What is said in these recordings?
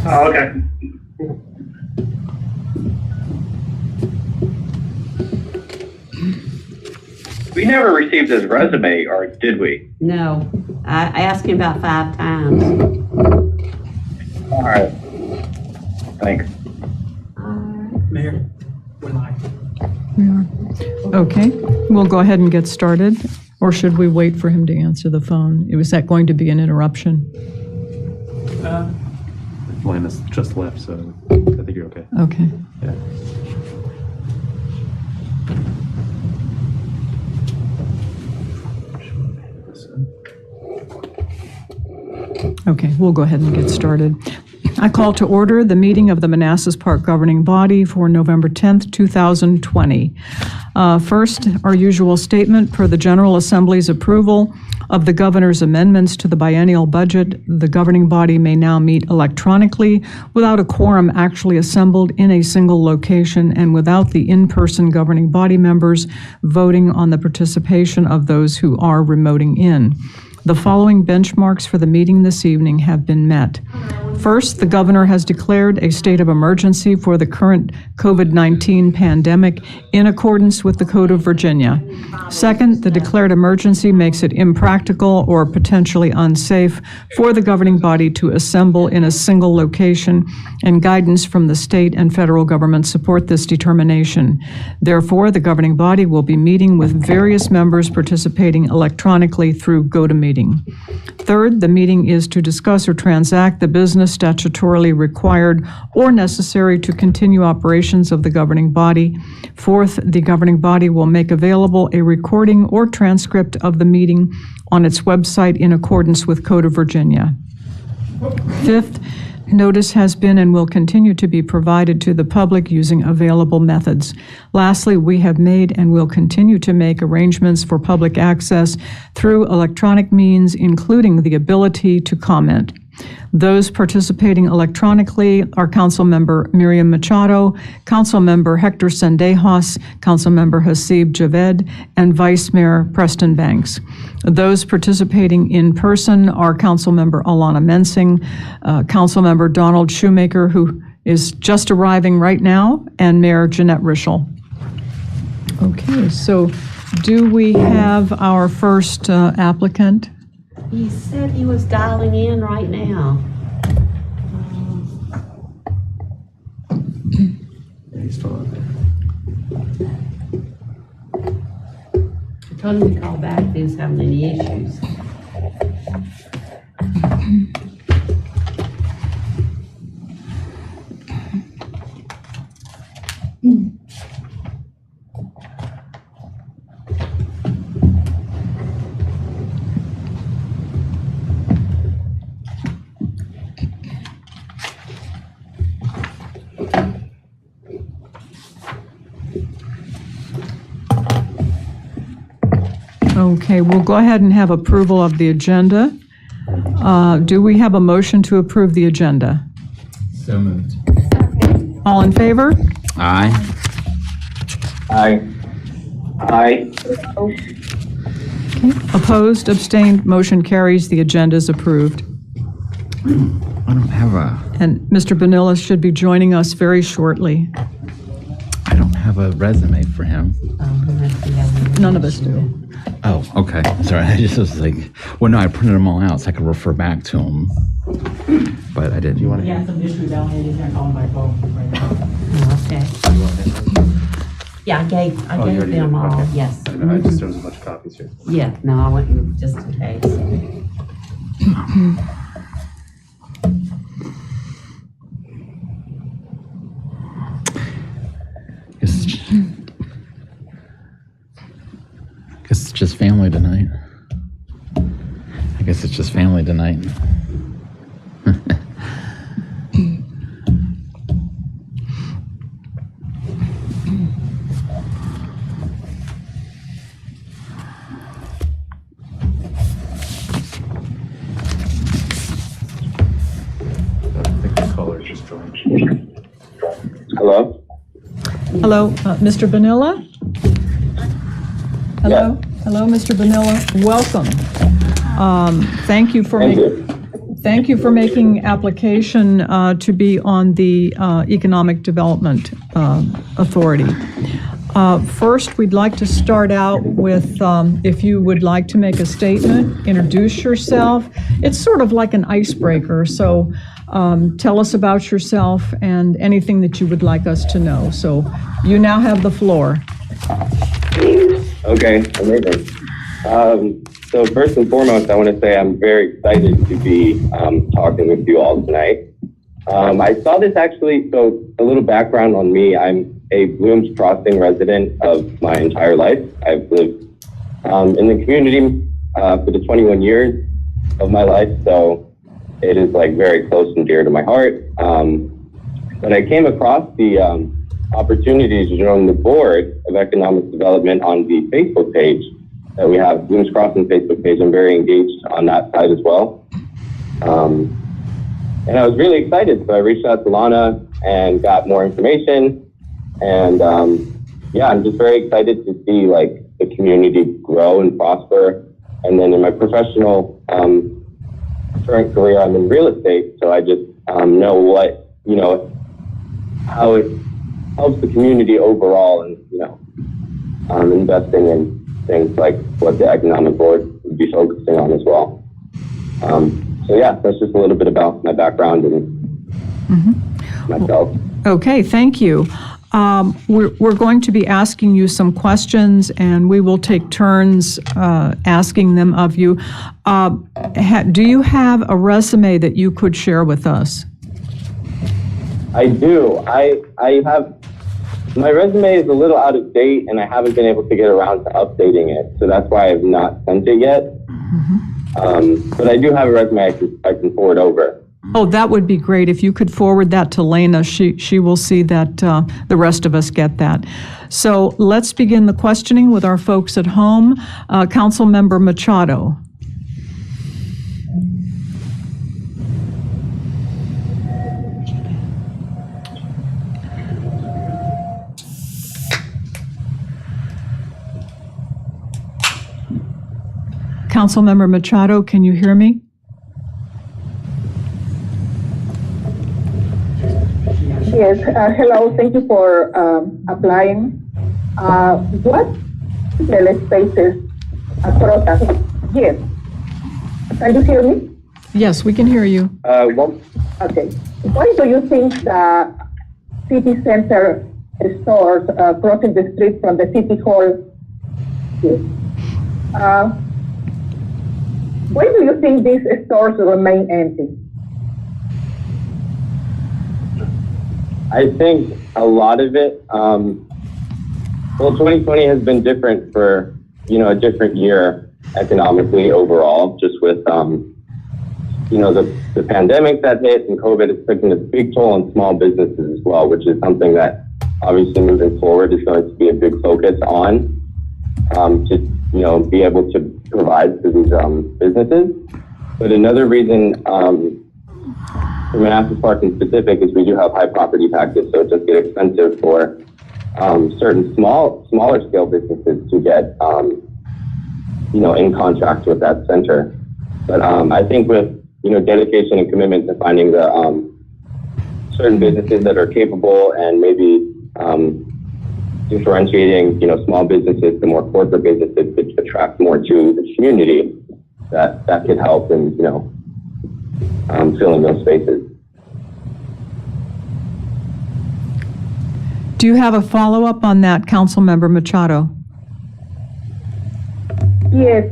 Oh, okay. We never received his resume, or did we? No, I asked him about 5 times. All right. Thanks. Mayor, we're live. Okay, we'll go ahead and get started. Or should we wait for him to answer the phone? Was that going to be an interruption? Landis just left, so I think you're okay. Okay. Yeah. Okay, we'll go ahead and get started. I call to order the meeting of the Manassas Park Governing Body for November 10th, 2020. First, our usual statement per the General Assembly's approval of the governor's amendments to the biennial budget. The governing body may now meet electronically without a quorum actually assembled in a single location and without the in-person governing body members voting on the participation of those who are remoting in. The following benchmarks for the meeting this evening have been met. First, the governor has declared a state of emergency for the current COVID-19 pandemic in accordance with the Code of Virginia. Second, the declared emergency makes it impractical or potentially unsafe for the governing body to assemble in a single location, and guidance from the state and federal government support this determination. Therefore, the governing body will be meeting with various members participating electronically through GoToMeeting. Third, the meeting is to discuss or transact the business statutorily required or necessary to continue operations of the governing body. Fourth, the governing body will make available a recording or transcript of the meeting on its website in accordance with Code of Virginia. Fifth, notice has been and will continue to be provided to the public using available methods. Lastly, we have made and will continue to make arrangements for public access through electronic means, including the ability to comment. Those participating electronically are Councilmember Miriam Machado, Councilmember Hector Sendejas, Councilmember Hasib Javed, and Vice Mayor Preston Banks. Those participating in person are Councilmember Alana Mensing, Councilmember Donald Shoemaker, who is just arriving right now, and Mayor Jeanette Rischel. Okay, so do we have our first applicant? He said he was dialing in right now. Yeah, he's still out there. I told him to call back if he was having any issues. Okay, we'll go ahead and have approval of the agenda. Do we have a motion to approve the agenda? So moved. All in favor? Aye. Aye. Aye. Opposed, abstained, motion carries. The agenda is approved. I don't have a, And Mr. Bonilla should be joining us very shortly. I don't have a resume for him. None of us do. Oh, okay. Sorry, I just was like, well, no, I printed them all out so I could refer back to them. But I didn't. You want to? Yeah, some issues down here, you can't call my phone right now. Oh, okay. Yeah, I gave You already them did? all, Okay. yes. I know, I just, there was a bunch of copies here. Yeah, no, I went just in case. Guess it's just family tonight. I guess it's just family tonight. I think the caller just joined. Hello? Hello, Mr. Bonilla? Hello? Hello, Mr. Bonilla. Welcome. Thank you for Thank making... you. thank you for making application to be on the Economic Development Authority. First, we'd like to start out with, if you would like to make a statement, introduce yourself. It's sort of like an icebreaker, so tell us about yourself and anything that you would like us to know. So you now have the floor. Okay, amazing. So first and foremost, I want to say I'm very excited to be talking with you all tonight. I saw this actually, so a little background on me. I'm a Blooms Crossing resident of my entire life. I've lived in the community for the 21 years of my life, so it is like very close and dear to my heart. But I came across the opportunity to join the board of economic development on the Facebook page that we have, Blooms Crossing Facebook page. I'm very engaged on that side as well. And I was really excited, so I reached out to Lana and got more information. And yeah, I'm just very excited to see like the community grow and prosper. And then in my professional current career, I'm in real estate, so I just know what, how it helps the community overall, and investing in things like what the economic board would be focusing on as well. So yeah, that's just a little bit about my background and myself. Okay, thank you. We're going to be asking you some questions, and we will take turns asking them of you. Do you have a resume that you could share with us? I do. I have, my resume is a little out of date, and I haven't been able to get around to updating it, so that's why I've not sent it yet. But I do have a resume I can forward over. Oh, that would be great. If you could forward that to Lena, she will see that the rest of us get that. So let's begin the questioning with our folks at home. Councilmember Machado. Councilmember Machado, can you hear me? Yes, hello, thank you for applying. What the spaces across the, yes. Can you hear me? Yes, we can hear you. Okay. Why do you think the city center stores crossing the street from the city hall? Yes. Why do you think these stores remain empty? I think a lot of it, well, 2020 has been different for, a different year economically overall, just with, the pandemic that hit and COVID has taken a big toll on small businesses as well, which is something that obviously moving forward is going to be a big focus on, to, be able to provide to these businesses. But another reason, for Manassas Park in specific is we do have high property taxes, so it does get expensive for certain smaller scale businesses to get, in contract with that center. But I think with, dedication and commitment to finding the certain businesses that are capable and maybe differentiating, small businesses to more corporate businesses to attract more to the community, that could help in, filling those spaces. Do you have a follow-up on that, Councilmember Machado? Yes.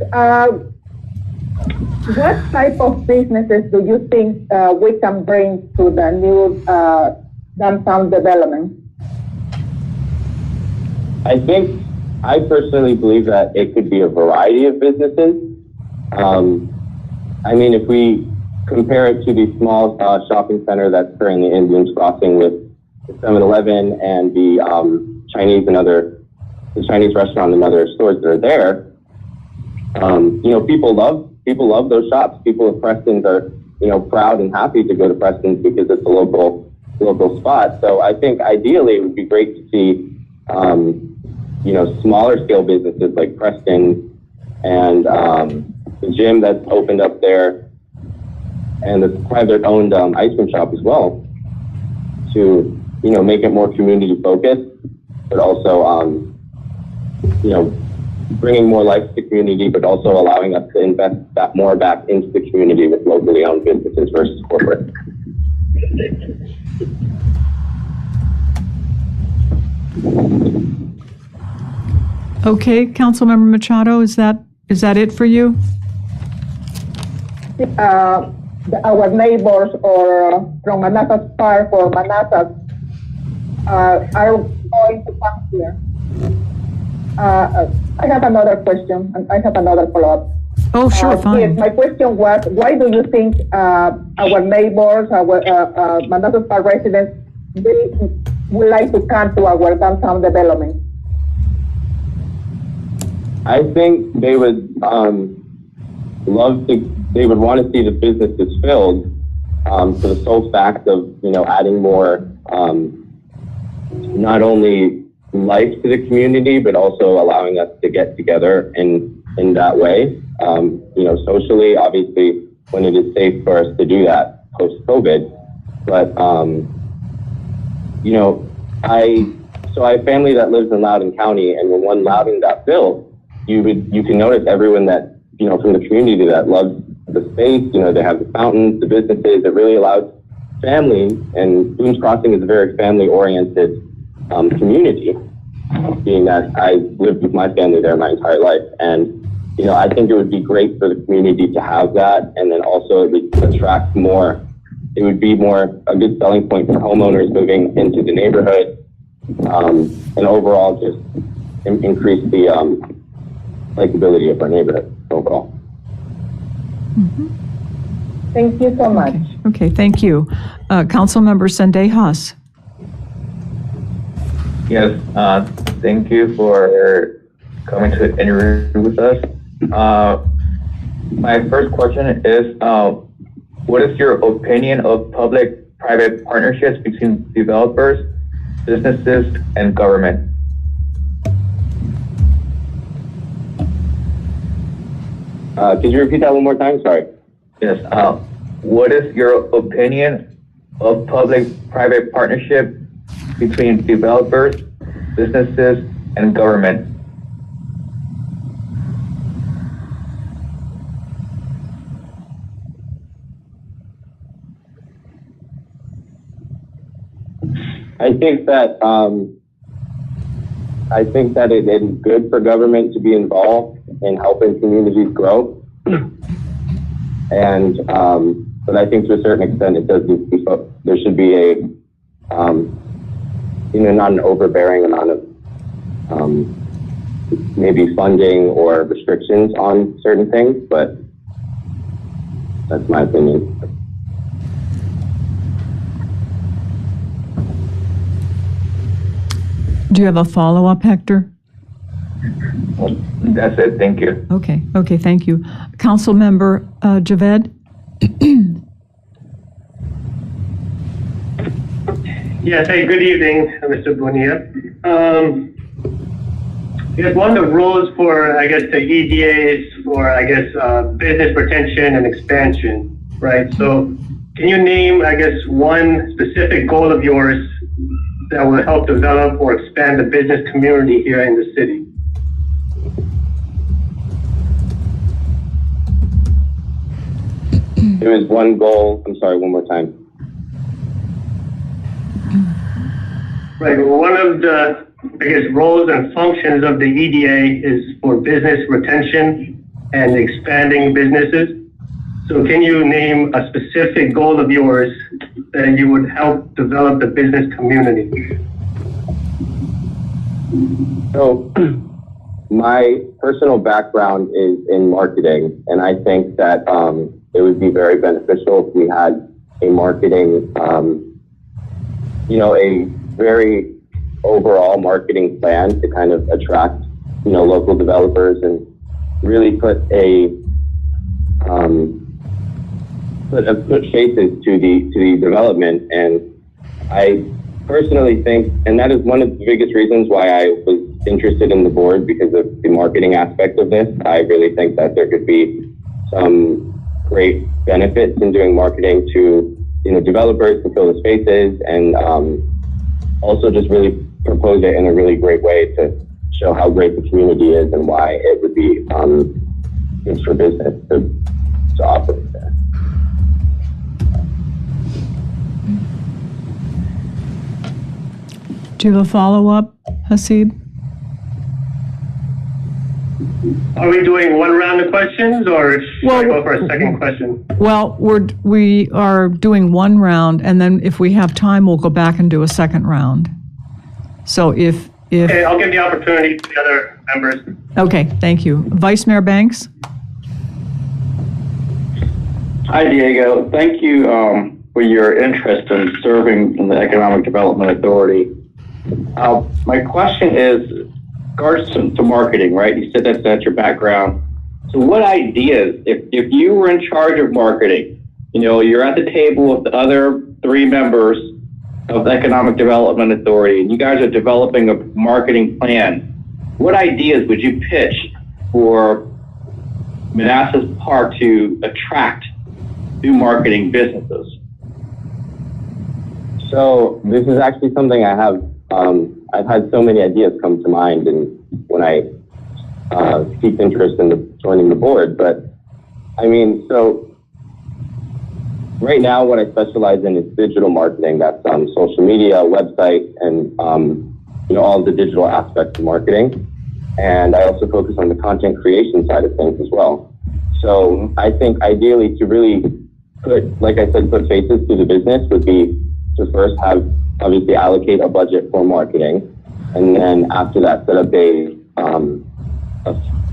What type of businesses do you think we can bring to the new downtown development? I personally believe that it could be a variety of businesses. If we compare it to the small shopping center that's currently in Blooms Crossing with the 7-Eleven and the Chinese restaurant and other stores that are there, people love those shops. People of Preston's are, proud and happy to go to Preston's because it's a local spot. So I think ideally it would be great to see, smaller scale businesses like Preston and the gym that's opened up there, and the private-owned ice cream shop as well, to make it more community-focused, but also bringing more life to the community, but also allowing us to invest that more back into the community with locally owned businesses versus corporate. Okay, Councilmember Machado, is that it for you? Our neighbors or from Manassas Park or Manassas are going to come here. I have another question and I have another follow-up. Oh, sure, fine. Yes, my question was, why do you think our neighbors, our Manassas Park residents, would like to come to our downtown development? I think they would they would want to see the businesses filled for the sole fact of, adding more, not only life to the community, but also allowing us to get together in that way. Socially, obviously, when it is safe for us to do that post-COVID. But, I have family that lives in Loudoun County, and when one Loudoun got built, you can notice everyone that, from the community that loves the space, they have the fountains, the businesses, it really allows family, and Boone's Crossing is a very family-oriented community, being that I lived with my family there my entire life. And, I think it would be great for the community to have that, and then also it would attract more, it would be a good selling point for homeowners moving into the neighborhood, and overall just increase the likability of our neighborhood overall. Mm-hmm. Thank you so much. Okay, thank you. Councilmember Sendejas. Yes, thank you for coming to interview with us. My first question is, what is your opinion of public-private partnerships between developers, businesses, and government? Could you repeat that one more time? Sorry. Yes. What is your opinion of public-private partnership between developers, businesses, and government? I think that it is good for government to be involved in helping communities grow. And, but I think to a certain extent it does need to be, there should be a, not an overbearing amount of maybe funding or restrictions on certain things, but that's my opinion. Do you have a follow-up, Hector? That's it. Thank you. Okay, thank you. Councilmember Javed? Yes, hey, good evening, Mr. Bonilla. Yes, one of the rules for, the EDA is for, business retention and expansion, right? So can you name, one specific goal of yours that will help develop or expand the business community here in the city? There was one goal, I'm sorry, one more time. Right, well, one of the, roles and functions of the EDA is for business retention and expanding businesses. So can you name a specific goal of yours that you would help develop the business community? So my personal background is in marketing, and I think that it would be very beneficial if we had a marketing, a very overall marketing plan to kind of attract, local developers and really put faces to the development. And I personally think, and that is one of the biggest reasons why I was interested in the board, because of the marketing aspect of this. I really think that there could be some great benefits in doing marketing to, developers to fill the spaces, and also just really propose it in a really great way to show how great the community is and why it would be good for business to operate there. Do you have a follow-up, Hasib? Are we doing one round of questions, or should I go for a second question? Well, we are doing one round, and then if we have time, we'll go back and do a second round. So if Okay, I'll give the opportunity to the other members. Okay, thank you. Vice Mayor Banks? Hi, Diego. Thank you for your interest in serving in the Economic Development Authority. My question is, in regards to marketing, right? You said that's your background. So what ideas, if you were in charge of marketing, you're at the table with the other 3 members of the Economic Development Authority, and you guys are developing a marketing plan, what ideas would you pitch for Manassas Park to attract new marketing businesses? So this is actually something I have, I've had so many ideas come to mind, and when I piqued interest in joining the board, but so right now what I specialize in is digital marketing. That's social media, website, and all of the digital aspects of marketing. And I also focus on the content creation side of things as well. So I think ideally to really put, like I said, put faces to the business would be to first obviously allocate a budget for marketing, and then after that set up a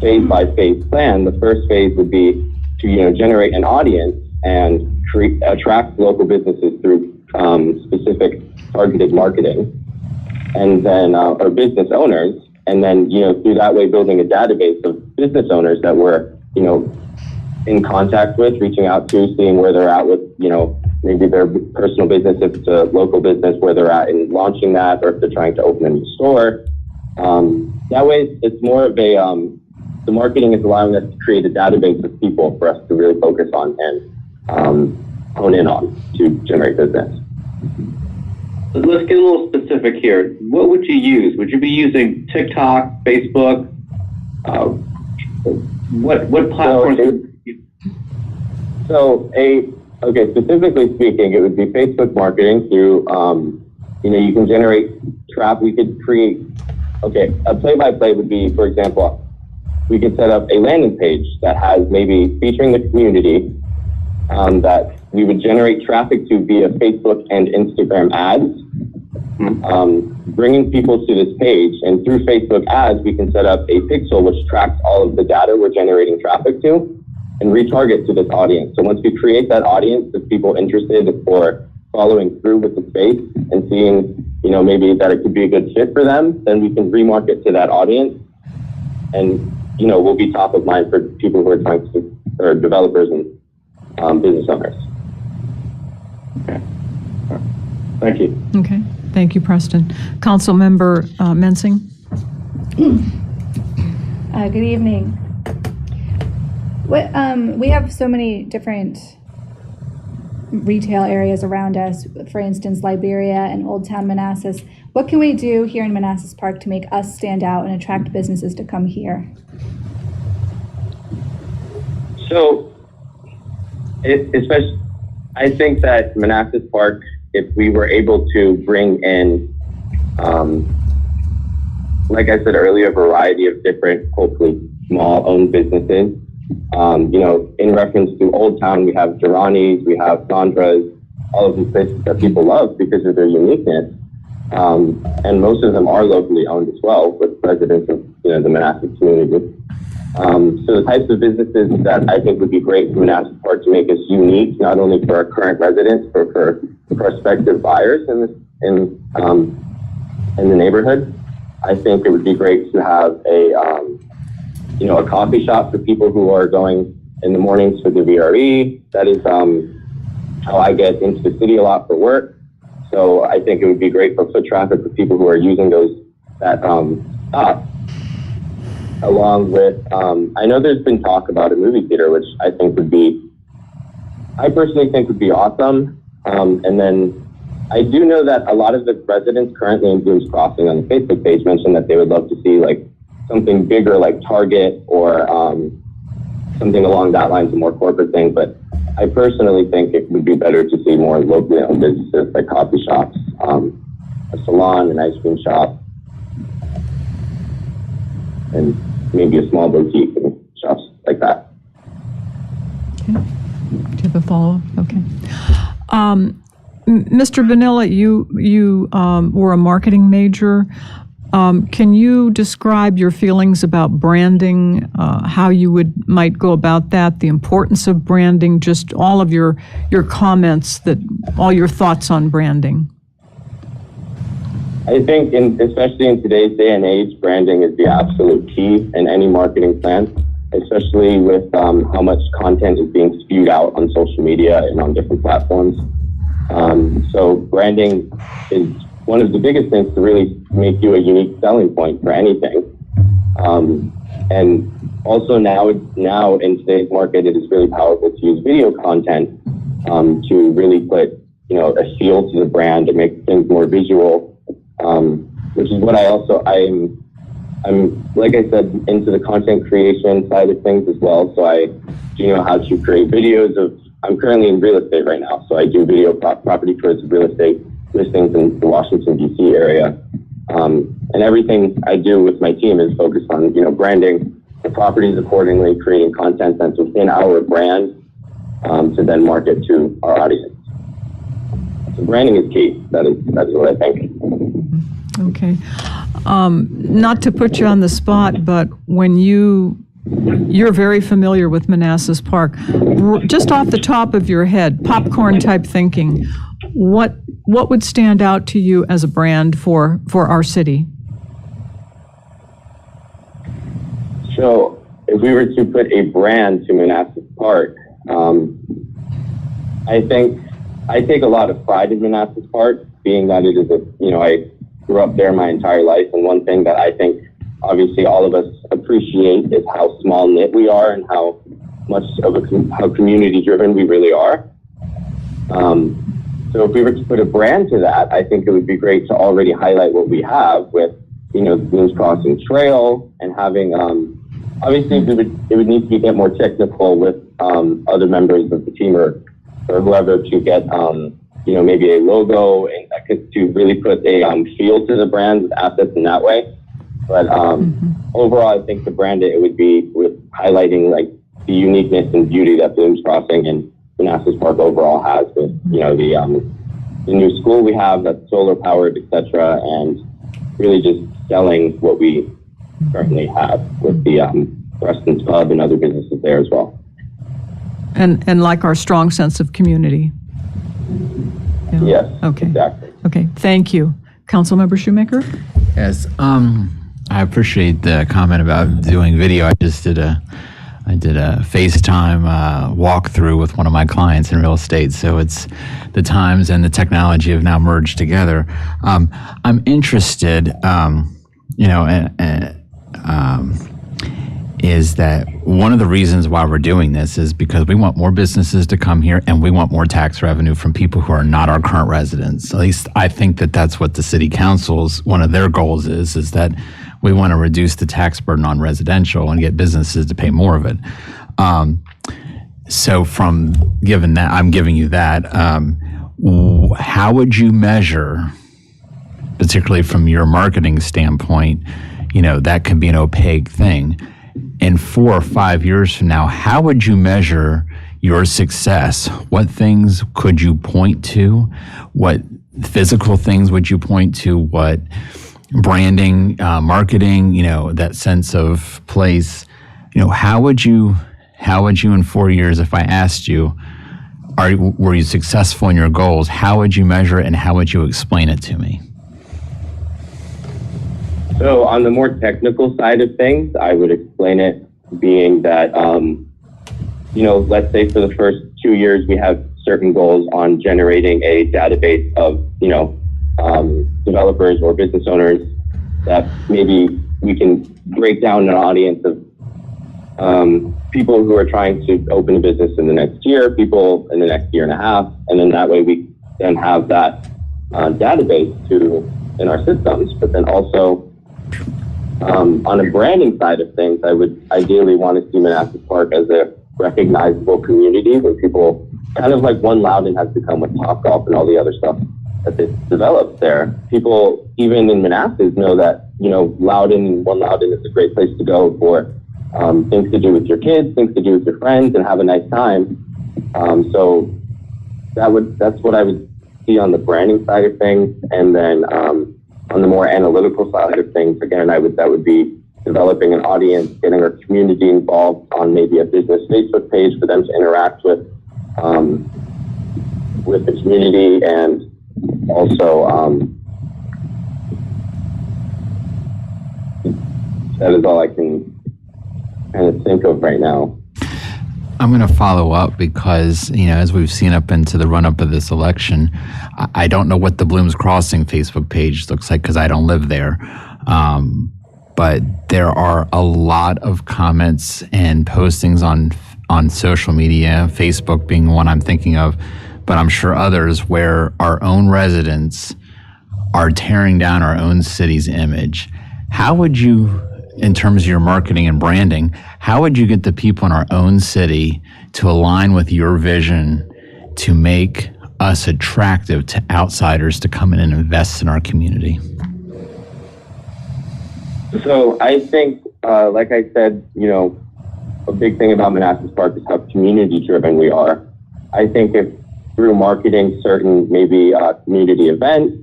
phase-by-phase plan. The first phase would be to generate an audience and attract local businesses through specific targeted marketing, and then or business owners, and then through that way building a database of business owners that we're in contact with, reaching out to, seeing where they're at with maybe their personal business, if it's a local business, where they're at in launching that, or if they're trying to open a new store. That way it's more of a the marketing is allowing us to create a database of people for us to really focus on and hone in on to generate business. Let's get a little specific here. What would you use? Would you be using TikTok, Facebook? What platforms? Okay, specifically speaking, it would be Facebook marketing through, you can generate traffic. We could create, a play-by-play would be, for example, we could set up a landing page that has maybe featuring the community, that we would generate traffic to via Facebook and Instagram ads, bringing people to this page, and through Facebook ads, we can set up a pixel which tracks all of the data we're generating traffic to and retarget to this audience. So once we create that audience of people interested or following through with the space and seeing, maybe that it could be a good fit for them, then we can remarket to that audience, and, we'll be top of mind for people who are trying to, or developers and business owners. Okay. Thank you. Okay. Thank you, Preston. Councilmember Mensing? Good evening. We have so many different retail areas around us, for instance, Liberia and Old Town Manassas. What can we do here in Manassas Park to make us stand out and attract businesses to come here? So, especially, I think that Manassas Park, if we were able to bring in, like I said earlier, a variety of different, hopefully small-owned businesses. In reference to Old Town, we have Durrani's, we have Sandra's, all of these places that people love because of their uniqueness. And most of them are locally owned as well, with residents of the Manassas community. So the types of businesses that I think would be great for Manassas Park to make us unique, not only for our current residents, but for prospective buyers in the neighborhood. I think it would be great to have a coffee shop for people who are going in the mornings for the VRE. That is how I get into the city a lot for work. So I think it would be great for foot traffic for people who are using that stop. Along with, I know there's been talk about a movie theater, which I think would be I personally think would be awesome. And then I do know that a lot of the residents currently in Bloom's Crossing on the Facebook page mentioned that they would love to see like something bigger like Target or something along that lines, a more corporate thing. But I personally think it would be better to see more locally owned businesses like coffee shops, a salon, an ice cream shop, and maybe a small boutique and shops like that. Okay. Do you have a follow-up? Okay. Mr. Vanilla, you were a marketing major. Can you describe your feelings about branding, how you might go about that, the importance of branding, just all of your comments, all your thoughts on branding? I think, especially in today's day and age, branding is the absolute key in any marketing plan, especially with how much content is being spewed out on social media and on different platforms. So branding is one of the biggest things to really make you a unique selling point for anything. And also now in today's market, it is really powerful to use video content to really put, a feel to the brand and make things more visual. Which is what I'm, like I said, into the content creation side of things as well. So I do know how to create videos I'm currently in real estate right now. So I do video property tours of real estate listings in the Washington, D.C. area. And everything I do with my team is focused on, branding the properties accordingly, creating content that's within our brand to then market to our audience. So branding is key. That's what I think. Okay. Not to put you on the spot, but when you're very familiar with Manassas Park, just off the top of your head, popcorn type thinking, what would stand out to you as a brand for our city? So if we were to put a brand to Manassas Park, I think I take a lot of pride in Manassas Park, being that it is I grew up there my entire life. And one thing that I think obviously all of us appreciate is how small knit we are and how much of how community driven we really are. So if we were to put a brand to that, I think it would be great to already highlight what we have with, the Bloom's Crossing Trail and having, obviously it would need to get more technical with other members of the team or whoever to get, maybe a logo and to really put a feel to the brand with assets in that way. But overall, I think the brand, it would be with highlighting like the uniqueness and beauty that Bloom's Crossing and Manassas Park overall has with, the new school we have that's solar powered, etc., and really just selling what we currently have with the Preston's Pub and other businesses there as well. And like our strong sense of community. Yeah. Yes, okay. Exactly. Okay, thank you. Councilmember Shoemaker? Yes, I appreciate the comment about doing video. I did a FaceTime walkthrough with one of my clients in real estate. So it's the times and the technology have now merged together. I'm interested, is that one of the reasons why we're doing this is because we want more businesses to come here and we want more tax revenue from people who are not our current residents. At least I think that that's what the city council's, one of their goals is that we want to reduce the tax burden on residential and get businesses to pay more of it. So given that, I'm giving you that, how would you measure, particularly from your marketing standpoint, that can be an opaque thing. In 4 or 5 years from now, how would you measure your success? What things could you point to? What physical things would you point to? What branding, marketing, that sense of place? How would you in 4 years, if I asked you, were you successful in your goals? How would you measure it and how would you explain it to me? So on the more technical side of things, I would explain it being that, let's say for the first 2 years, we have certain goals on generating a database of, developers or business owners that maybe we can break down an audience of people who are trying to open a business in the next year, people in the next year and a half, and then that way we then have that database in our systems. But then also on a branding side of things, I would ideally want to see Manassas Park as a recognizable community where people, kind of like One Loudon has become with Topgolf and all the other stuff that they've developed there. People, even in Manassas, know that, One Loudon is a great place to go for things to do with your kids, things to do with your friends, and have a nice time. So that's what I would see on the branding side of things. And then on the more analytical side of things, again, that would be developing an audience, getting our community involved on maybe a business Facebook page for them to interact with the community, and also that is all I can kind of think of right now. I'm going to follow up because, as we've seen up into the run-up of this election, I don't know what the Blooms Crossing Facebook page looks like because I don't live there. But there are a lot of comments and postings on social media, Facebook being one I'm thinking of, but I'm sure others, where our own residents are tearing down our own city's image. How would you, in terms of your marketing and branding, how would you get the people in our own city to align with your vision to make us attractive to outsiders to come in and invest in our community? So I think, like I said, a big thing about Manassas Park is how community-driven we are. I think if through marketing certain maybe community events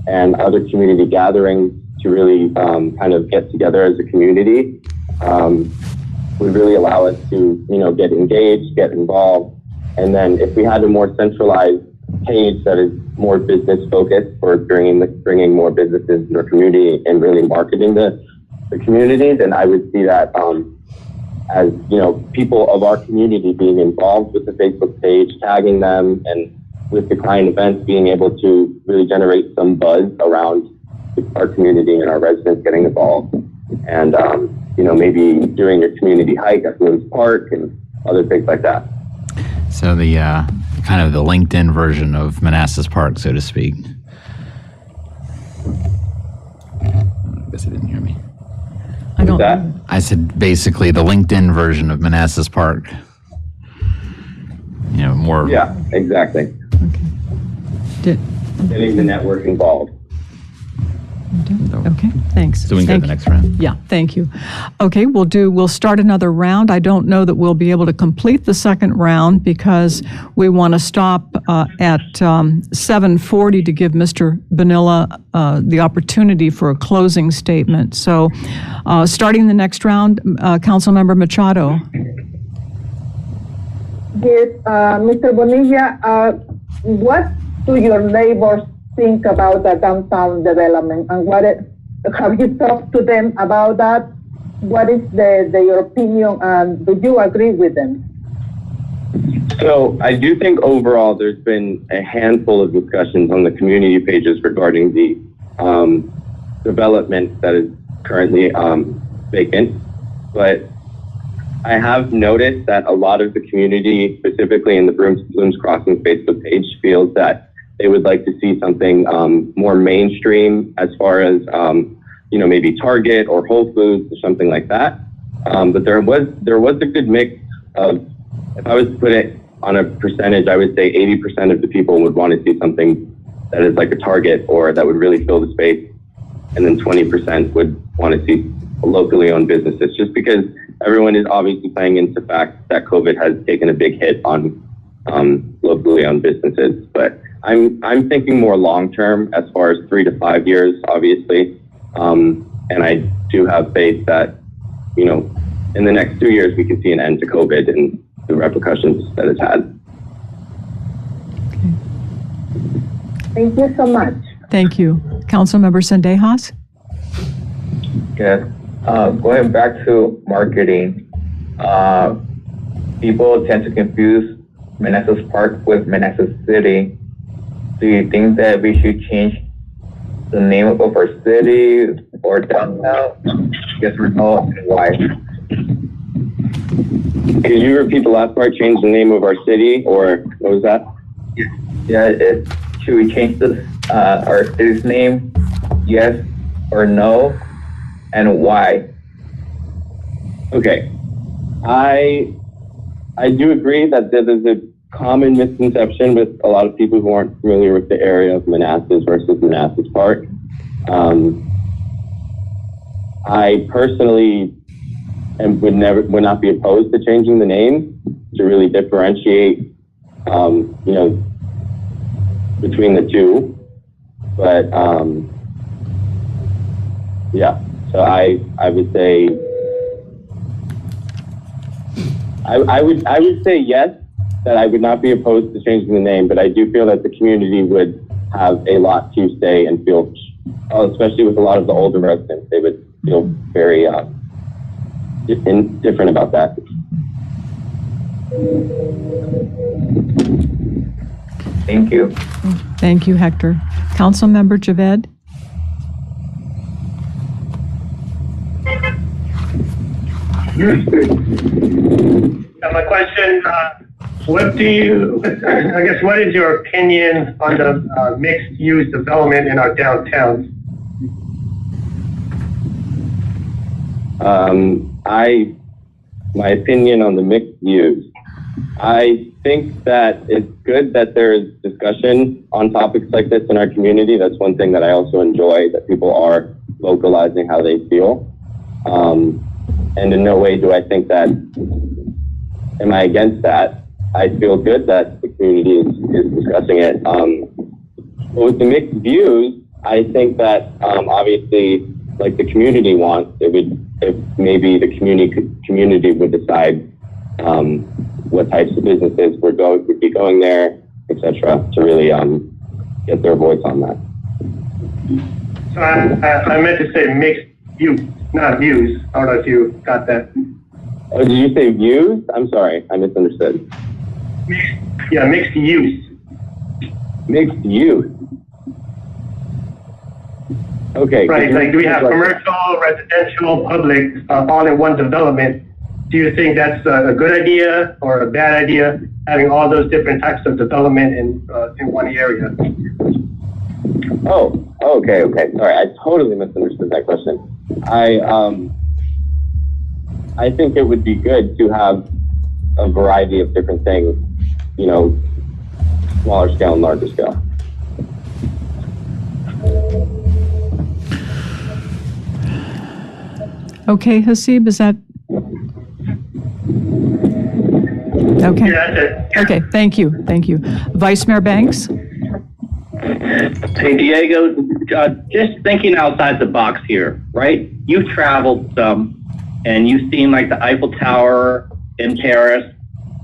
and other community gatherings to really kind of get together as a community would really allow us to, get engaged, get involved. And then if we had a more centralized page that is more business-focused for bringing more businesses in our community and really marketing the community, then I would see that as people of our community being involved with the Facebook page, tagging them, and with the client events being able to really generate some buzz around our community and our residents getting involved. And maybe doing your community hike at Blooms Park and other things like that. So the kind of the LinkedIn version of Manassas Park, so to speak. I guess you didn't hear me. I said basically the LinkedIn version of Manassas Park. More. Yeah, exactly. Okay. Getting the network involved. Okay, thanks. So we can go to the next round. Yeah, thank you. Okay, we'll start another round. I don't know that we'll be able to complete the second round because we want to stop at 7:40 to give Mr. Bonilla the opportunity for a closing statement. So starting the next round, Councilmember Machado. Yes, Mr. Bonilla, what do your neighbors think about the downtown development, and have you talked to them about that? What is their opinion, and do you agree with them? So I do think overall there's been a handful of discussions on the community pages regarding the development that is currently vacant, but I have noticed that a lot of the community, specifically in the Blooms Crossing Facebook page, feels that they would like to see something more mainstream as far as, maybe Target or Whole Foods or something like that. But there was a good mix of, if I was to put it on a percentage, I would say 80% of the people would want to see something that is like a Target or that would really fill the space. And then 20% would want to see locally owned businesses, just because everyone is obviously playing into the fact that COVID has taken a big hit on locally owned businesses. But I'm thinking more long term, as far as 3 to 5 years, obviously. And I do have faith that, in the next 2 years, we can see an end to COVID and the repercussions that it's had. Thank you so much. Thank you. Councilmember Sendejas? Yes. Going back to marketing, people tend to confuse Manassas Park with Manassas City. Do you think that we should change the name of our city or downtown? Yes or no, and why? Could you repeat the last part? Change the name of our city, or what was that? Yeah, should we change our city's name? Yes or no? And why? Okay. I do agree that there is a common misconception with a lot of people who aren't familiar with the area of Manassas versus Manassas Park. I personally would not be opposed to changing the name to really differentiate, between the two. But yeah, so I would say I would say yes, that I would not be opposed to changing the name, but I do feel that the community would have a lot to say and feel, especially with a lot of the older residents, they would feel very different about that. Thank you. Thank you, Hector. Councilmember Javed? My question, what is your opinion on the mixed-use development in our downtown? My opinion on the mixed use. I think that it's good that there's discussion on topics like this in our community. That's one thing that I also enjoy, that people are vocalizing how they feel. And in no way do I think that, am I against that? I feel good that the community is discussing it. But with the mixed views, I think that obviously, like the community wants, if maybe the community would decide what types of businesses would be going there, etc., to really get their voice on that. So I meant to say mixed use, not views. I don't know if you got that. Oh, did you say views? I'm sorry, I misunderstood. Mixed use. Mixed use. Okay. Right, like do we have commercial, residential, public, all in one development? Do you think that's a good idea or a bad idea, having all those different types of development in one area? Oh, okay. Sorry, I totally misunderstood that question. I think it would be good to have a variety of different things, smaller scale and larger scale. Okay, Hasib, is that? Okay. Yeah, that's it. Okay, thank you. Vice Mayor Banks? Hey, Diego, just thinking outside the box here, right? You've traveled some, and you've seen like the Eiffel Tower in Paris,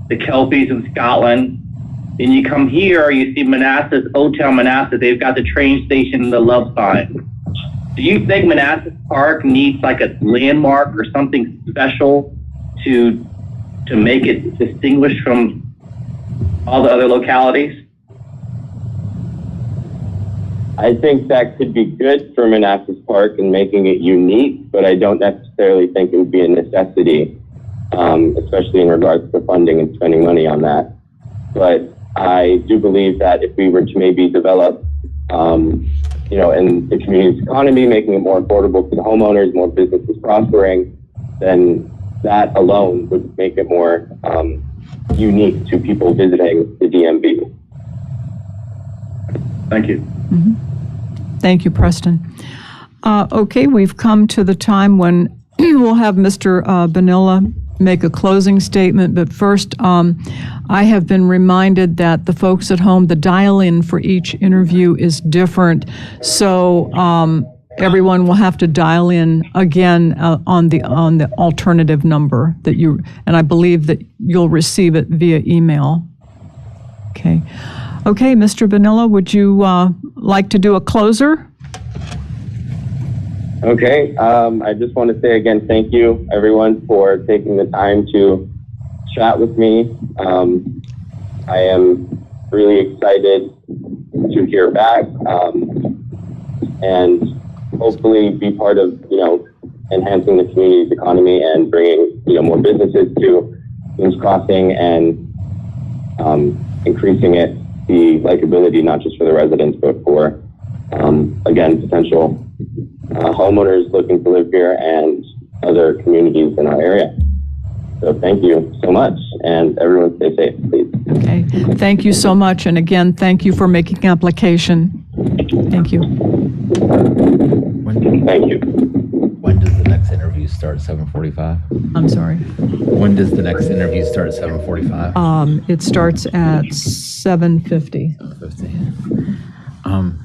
the Kelpies in Scotland. Then you come here, you see Manassas, Old Town Manassas, they've got the train station and the love sign. Do you think Manassas Park needs like a landmark or something special to make it distinguished from all the other localities? I think that could be good for Manassas Park and making it unique, but I don't necessarily think it would be a necessity, especially in regards to funding and spending money on that. But I do believe that if we were to maybe develop, in the community's economy, making it more affordable for the homeowners, more businesses prospering, then that alone would make it more unique to people visiting the DMV. Thank you. Mm-hmm. Thank you, Preston. Okay, we've come to the time when we'll have Mr. Bonilla make a closing statement, but first, I have been reminded that the folks at home, the dial-in for each interview is different, so everyone will have to dial in again on the alternative number that and I believe that you'll receive it via email. Okay, Mr. Bonilla, would you like to do a closer? Okay, I just want to say again, thank you everyone for taking the time to chat with me. I am really excited to hear back and hopefully be part of, enhancing the community's economy and bringing, more businesses to Queens Crossing and increasing it, the likability, not just for the residents, but for, again, potential homeowners looking to live here and other communities in our area. So thank you so much, and everyone stay safe, please. Okay, thank you so much, and again, thank you for making application. Thank you. Thank you. When does the next interview start? 7:45? I'm sorry. When does the next interview start? 7:45? It starts at 7:50. 7:50.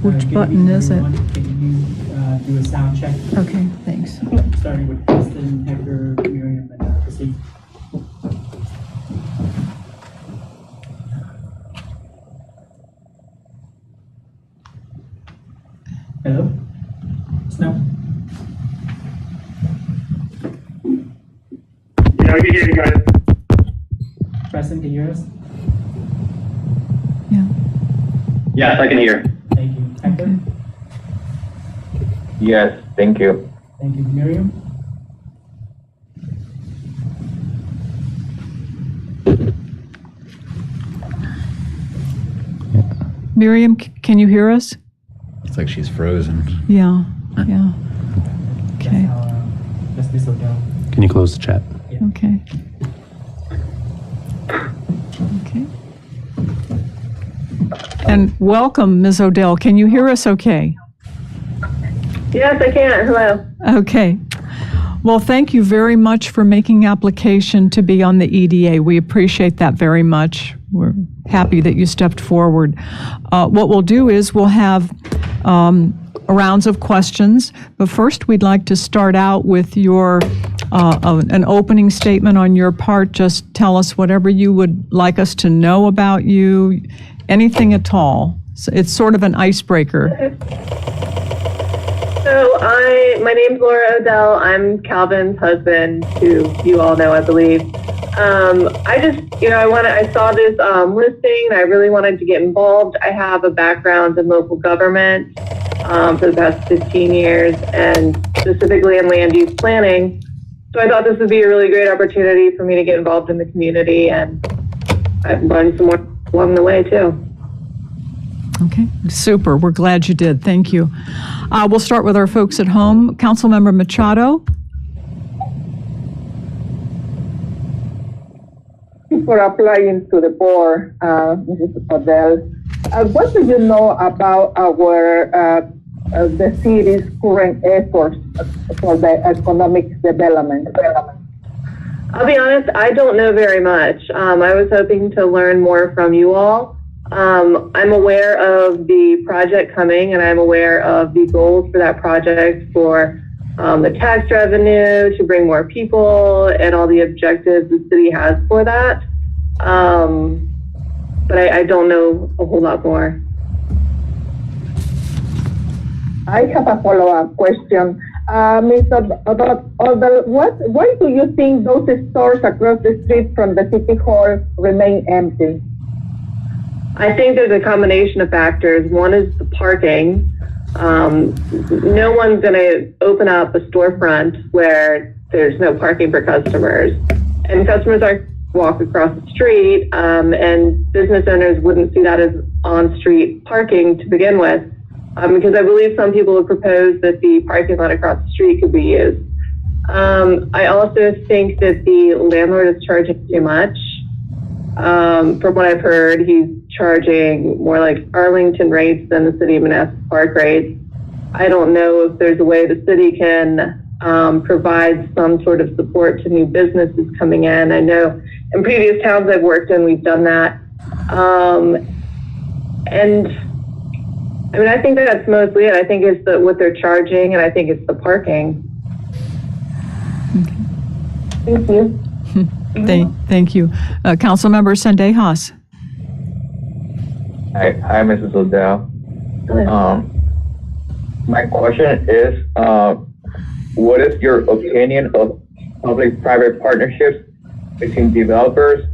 Which Good button evening, is it? everyone. Can you do a sound check, Okay, thanks. starting with Kristen, Hector, Miriam, and Chrissy? Hello? Snow? Yeah, we can hear you guys. Preston, can you hear us? Yeah. Yes, I can hear. Thank you. Hector? Okay. Yes, thank you. Thank you. Miriam? Miriam, can you hear us? It's like she's frozen. Yeah, yeah. Okay, That's Miss Odell. Can you close the chat? okay. Okay. And welcome, Ms. Odell. Can you hear us okay? Yes, I can. Hello. Okay. Well, thank you very much for making application to be on the EDA. We appreciate that very much. We're happy that you stepped forward. What we'll do is we'll have rounds of questions, but first we'd like to start out with your an opening statement on your part. Just tell us whatever you would like us to know about you, anything at all. So it's sort of an icebreaker. So my name's Laura Odell. I'm Calvin's husband, who you all know, I believe. I just, I saw this listing and I really wanted to get involved. I have a background in local government for the past 15 years and specifically in land use planning. So I thought this would be a really great opportunity for me to get involved in the community, and I've learned some more along the way too. Okay, super. We're glad you did. Thank you. We'll start with our folks at home. Councilmember Machado. For applying to the board, Mrs. Odell, what do you know about the city's current efforts for the economic development? I'll be honest, I don't know very much. I was hoping to learn more from you all. I'm aware of the project coming, and I'm aware of the goals for that project for the tax revenue, to bring more people, and all the objectives the city has for that. But I don't know a whole lot more. I have a follow-up question. Mr. Odell, why do you think those stores across the street from the city hall remain empty? I think there's a combination of factors. One is the parking. No one's going to open up a storefront where there's no parking for customers. And customers aren't walk across the street, and business owners wouldn't see that as on-street parking to begin with, because I believe some people have proposed that the parking lot across the street could be used. I also think that the landlord is charging too much. From what I've heard, he's charging more like Arlington rates than the city of Manassas Park rates. I don't know if there's a way the city can provide some sort of support to new businesses coming in. I know in previous towns I've worked in, we've done that. And I mean, I think that's mostly it. I think it's what they're charging, and I think it's the parking. Thank you. Thank you. Councilmember Sendejas. Hi, Mrs. Odell. My question is, what is your opinion of public-private partnerships between developers,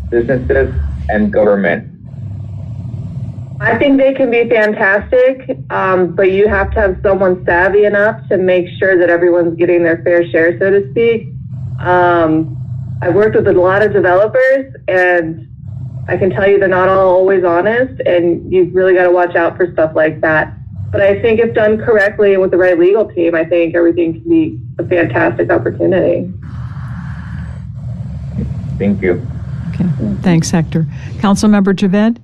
businesses, and government? I think they can be fantastic, but you have to have someone savvy enough to make sure that everyone's getting their fair share, so to speak. I've worked with a lot of developers, and I can tell you they're not all always honest, and you've really got to watch out for stuff like that. But I think if done correctly and with the right legal team, I think everything can be a fantastic opportunity. Thank you. Okay, thanks, Hector. Councilmember Javed?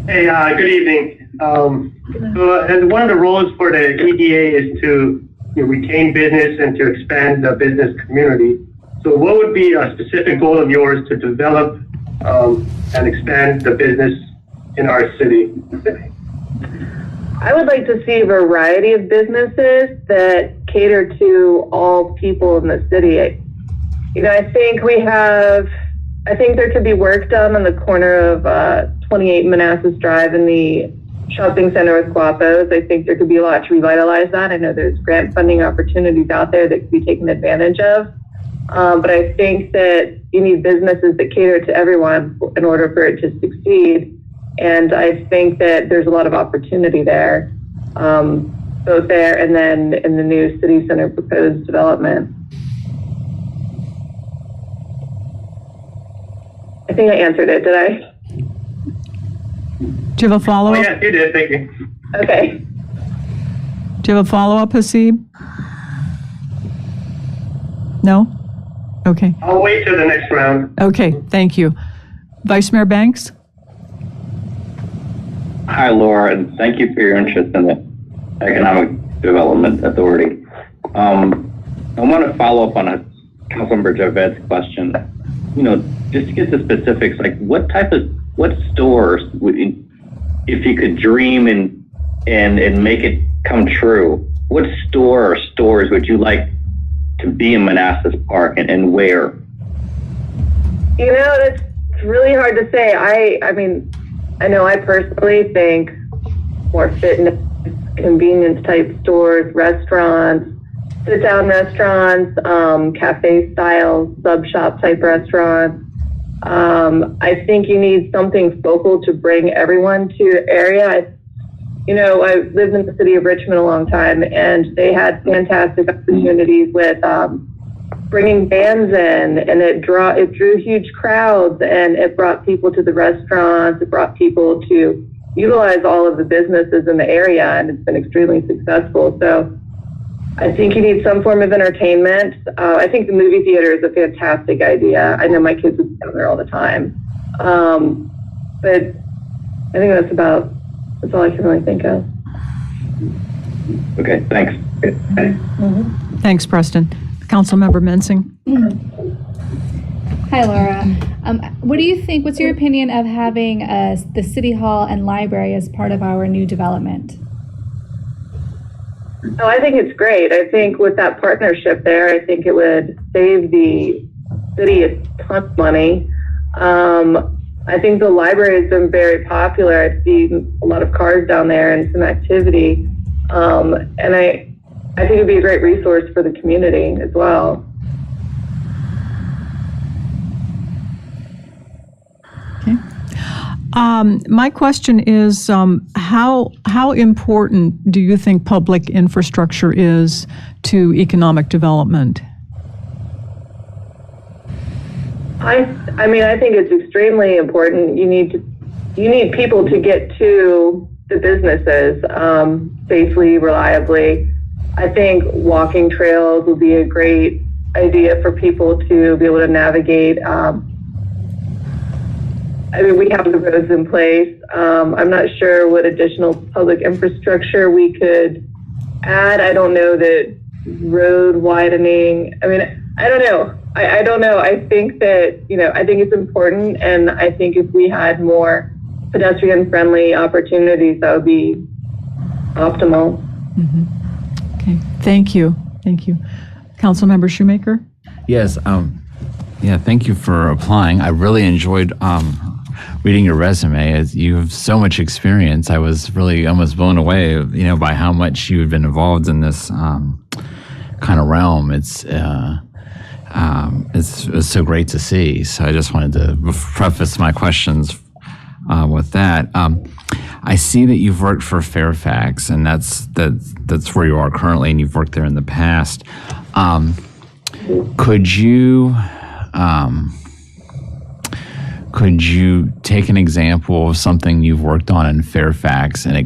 Hey, good evening. And one of the roles for the EDA is to retain business and to expand the business community. So what would be a specific goal of yours to develop and expand the business in our city? I would like to see a variety of businesses that cater to all people in the city. I think there could be work done on the corner of 28 Manassas Drive and the shopping center with Guapos. I think there could be a lot to revitalize that. I know there's grant funding opportunities out there that could be taken advantage of. But I think that you need businesses that cater to everyone in order for it to succeed. And I think that there's a lot of opportunity there, both there and then in the new city center proposed development. I think I answered it, did I? Do you have a follow-up? Oh, yeah, you did. Thank you. Okay. Do you have a follow-up, Hasib? No? Okay. I'll wait till the next round. Okay, thank you. Vice Mayor Banks? Hi, Laura, and thank you for your interest in the Economic Development Authority. I want to follow up on Councilmember Javed's question. Just to get the specifics, like what stores if you could dream and make it come true, what store or stores would you like to be in Manassas Park and where? It's really hard to say. I mean, I know I personally think more fitness, convenience type stores, restaurants, sit down restaurants, cafe style, sub shop type restaurants. I think you need something focal to bring everyone to your area. I lived in the city of Richmond a long time, and they had fantastic opportunities with bringing bands in, and it drew huge crowds, and it brought people to the restaurants. It brought people to utilize all of the businesses in the area, and it's been extremely successful. So I think you need some form of entertainment. I think the movie theater is a fantastic idea. I know my kids would go there all the time. But I think that's all I can really think of. Okay, thanks. Thanks, Preston. Councilmember Mensing? Hi, Laura. What do you think, what's your opinion of having the City Hall and library as part of our new development? Oh, I think it's great. I think with that partnership there, I think it would save the city a ton of money. I think the library has been very popular. I've seen a lot of cars down there and some activity. And I think it'd be a great resource for the community as well. Okay. My question is, how important do you think public infrastructure is to economic development? I mean, I think it's extremely important. You need people to get to the businesses safely, reliably. I think walking trails would be a great idea for people to be able to navigate. I mean, we have the roads in place. I'm not sure what additional public infrastructure we could add. I don't know that road widening. I mean, I don't know. I don't know. I think that, I think it's important. And I think if we had more pedestrian-friendly opportunities, that would be optimal. Mm-hmm. Okay. Thank you. Thank you. Councilmember Shoemaker? Yes. Yeah, thank you for applying. I really enjoyed reading your resume. As you have so much experience, I was really almost blown away, by how much you've been involved in this kind of realm. It's so great to see. So I just wanted to preface my questions with that. I see that you've worked for Fairfax, and that's where you are currently, and you've worked there in the past. Could you take an example of something you've worked on in Fairfax and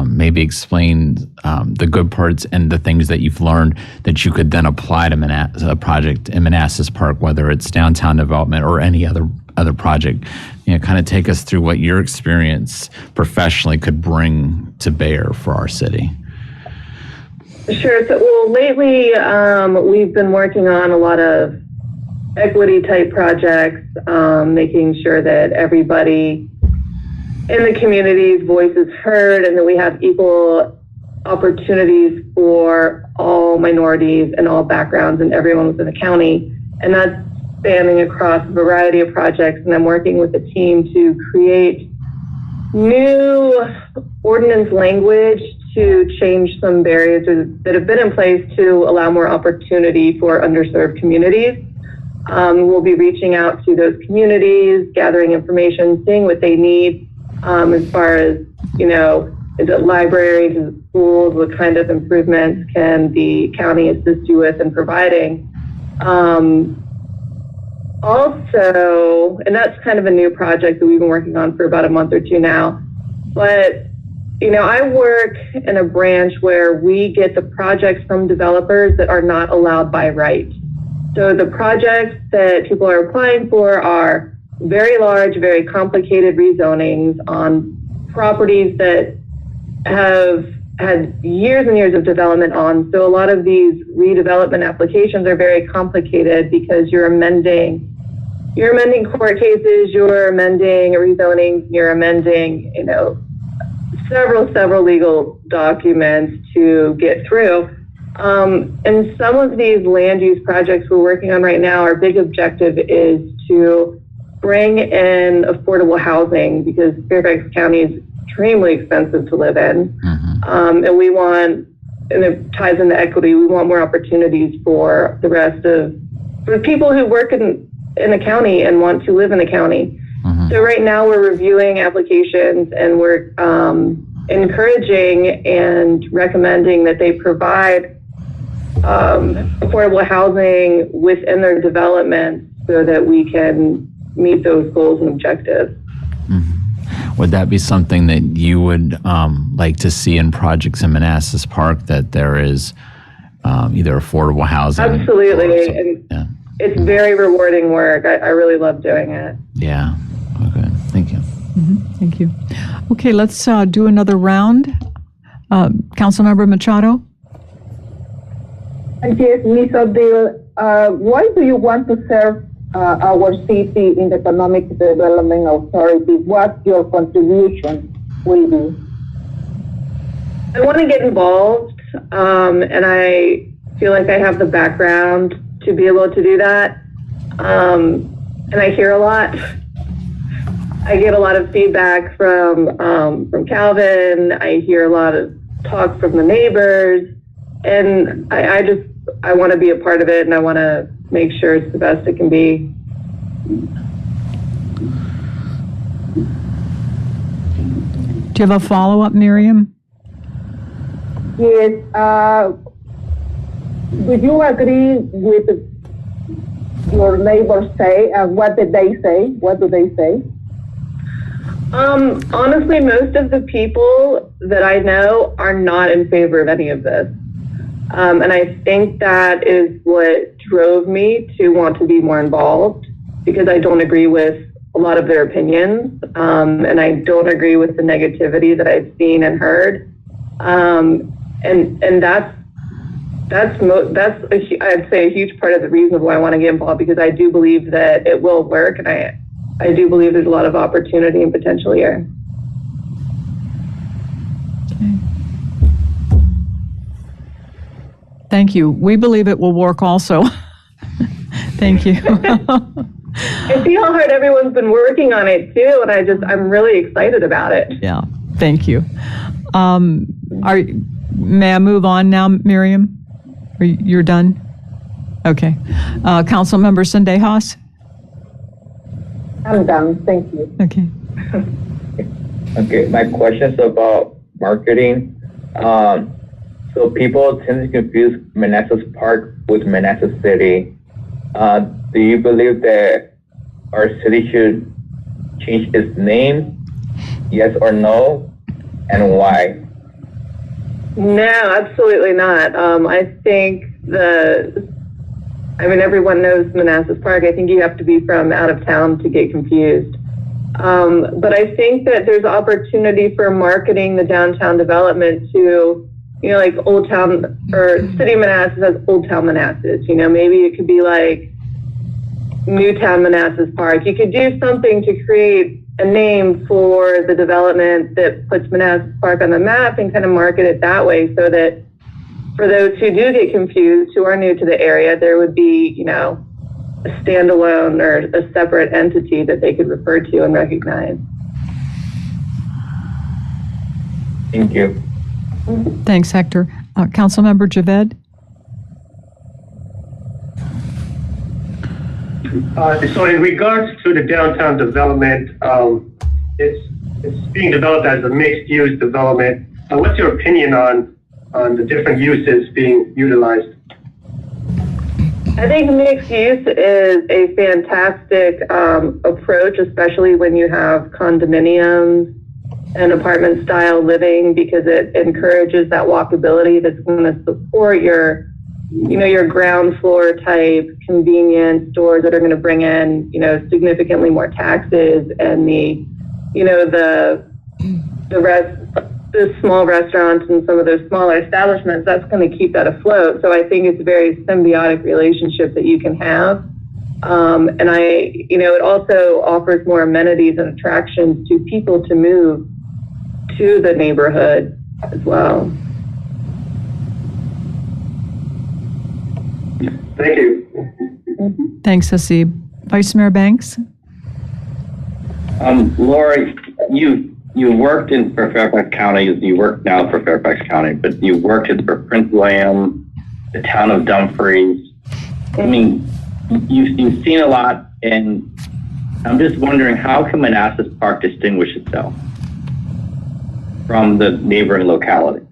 maybe explain the good parts and the things that you've learned that you could then apply to a project in Manassas Park, whether it's downtown development or any other project? Kind of take us through what your experience professionally could bring to bear for our city. Sure. So, lately we've been working on a lot of equity type projects, making sure that everybody in the community's voice is heard and that we have equal opportunities for all minorities and all backgrounds and everyone within the county. And that's spanning across a variety of projects. And I'm working with the team to create new ordinance language to change some barriers that have been in place to allow more opportunity for underserved communities. We'll be reaching out to those communities, gathering information, seeing what they need as far as, you know, is it libraries, is it schools, what kind of improvements can the county assist you with in providing? Also, and that's kind of a new project that we've been working on for about a month or two now, but you know, I work in a branch where we get the projects from developers that are not allowed by right. So the projects that people are applying for are very large, very complicated rezonings on properties that have had years and years of development on. So a lot of these redevelopment applications are very complicated because you're amending court cases, you're amending rezonings, you're amending, you know, several legal documents to get through. And some of these land use projects we're working on right now, our big objective is to bring in affordable housing because Fairfax County is extremely expensive to live in. And we want, and it ties into equity, we want more opportunities for the rest of, for people who work in the county and want to live in the county. So right now we're reviewing applications and we're encouraging and recommending that they provide affordable housing within their development so that we can meet those goals and objectives. Would that be something that you would like to see in projects in Manassas Park, that there is either affordable housing? Absolutely. And yeah. It's very rewarding work. I really love doing it. Yeah. Okay. Thank you. Thank you. Okay, let's do another round. Councilmember Machado? Yes, Ms. Odile, why do you want to serve our city in the Economic Development Authority? What your contribution will be? I want to get involved, and I feel like I have the background to be able to do that. And I hear a lot. I get a lot of feedback from Calvin. I hear a lot of talk from the neighbors, and I want to be a part of it, and I want to make sure it's the best it can be. Do you have a follow-up, Miriam? Yes. Do you agree with your neighbors say, and what did they say? What do they say? Honestly, most of the people that I know are not in favor of any of this. And I think that is what drove me to want to be more involved, because I don't agree with a lot of their opinions. And I don't agree with the negativity that I've seen and heard. And that's I'd say a huge part of the reason why I want to get involved, because I do believe that it will work, and I do believe there's a lot of opportunity and potential here. Okay. Thank you. We believe it will work also. Thank you. I see how hard everyone's been working on it too, and I'm really excited about it. Yeah, thank you. May I move on now, Miriam? You're done? Okay. Councilmember Sendejas? I'm done, thank you. Okay. Okay, my question is about marketing. So people tend to confuse Manassas Park with Manassas City. Do you believe that our city should change its name? Yes or no? And why? No, absolutely not. I think everyone knows Manassas Park. I think you have to be from out of town to get confused. But I think that there's opportunity for marketing the downtown development to, like Old Town, or City of Manassas has Old Town Manassas. Maybe it could be like Newtown Manassas Park. You could do something to create a name for the development that puts Manassas Park on the map and kind of market it that way, so that for those who do get confused, who are new to the area, there would be, you know, a standalone or a separate entity that they could refer to and recognize. Thank you. Thanks, Hector. Councilmember Javed? So in regards to the downtown development, it's being developed as a mixed-use development. What's your opinion on the different uses being utilized? I think mixed use is a fantastic approach, especially when you have condominiums and apartment style living, because it encourages that walkability that's going to support your, you know, your ground floor type convenience stores that are going to bring in, you know, significantly more taxes, and the, you know, the small restaurants and some of those smaller establishments, that's going to keep that afloat. So I think it's a very symbiotic relationship that you can have. And you know, it also offers more amenities and attractions to people to move to the neighborhood as well. Thank you. Thanks, Hasib. Vice Mayor Banks? Lori, you worked for Fairfax County. You work now for Fairfax County, but you worked for Prince William, the town of Dumfries. I mean, you've seen a lot, and I'm just wondering, how can Manassas Park distinguish itself from the neighboring localities?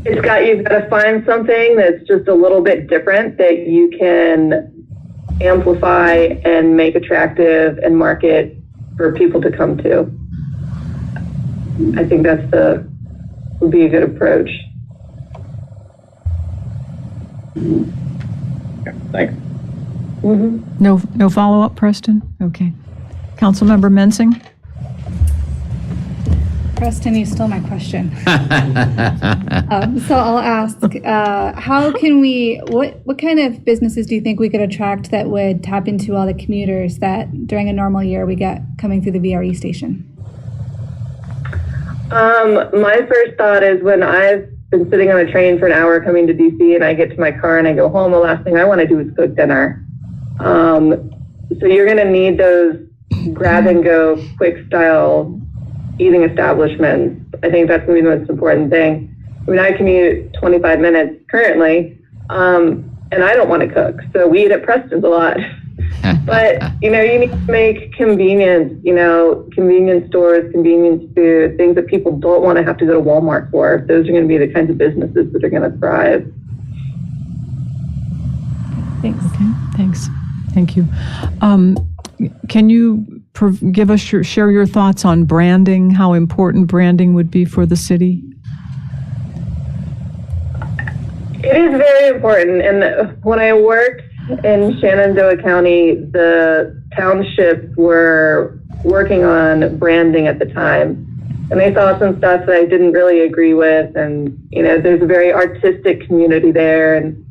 You've got to find something that's just a little bit different that you can amplify and make attractive and market for people to come to. I think would be a good approach. Thanks. Mm-hmm. No follow-up, Preston? Okay. Councilmember Mensing? Preston, you stole my question. So I'll ask, how can what kind of businesses do you think we could attract that would tap into all the commuters that during a normal year we get coming through the VRE station? My first thought is, when I've been sitting on a train for an hour coming to DC and I get to my car and I go home, the last thing I want to do is cook dinner. So you're going to need those grab and go quick style eating establishments. I think that's going to be the most important thing. I mean, I commute 25 minutes currently, and I don't want to cook. So we eat at Preston's a lot. But, you know, you need to make convenience, you know, convenience stores, convenience food, things that people don't want to have to go to Walmart for. Those are going to be the kinds of businesses that are going to thrive. Thanks. Okay, thanks. Thank you. Can you give us share your thoughts on branding, how important branding would be for the city? It is very important. And when I worked in Shenandoah County, the townships were working on branding at the time. And they saw some stuff that I didn't really agree with. And, you know, there's a very artistic community there. And,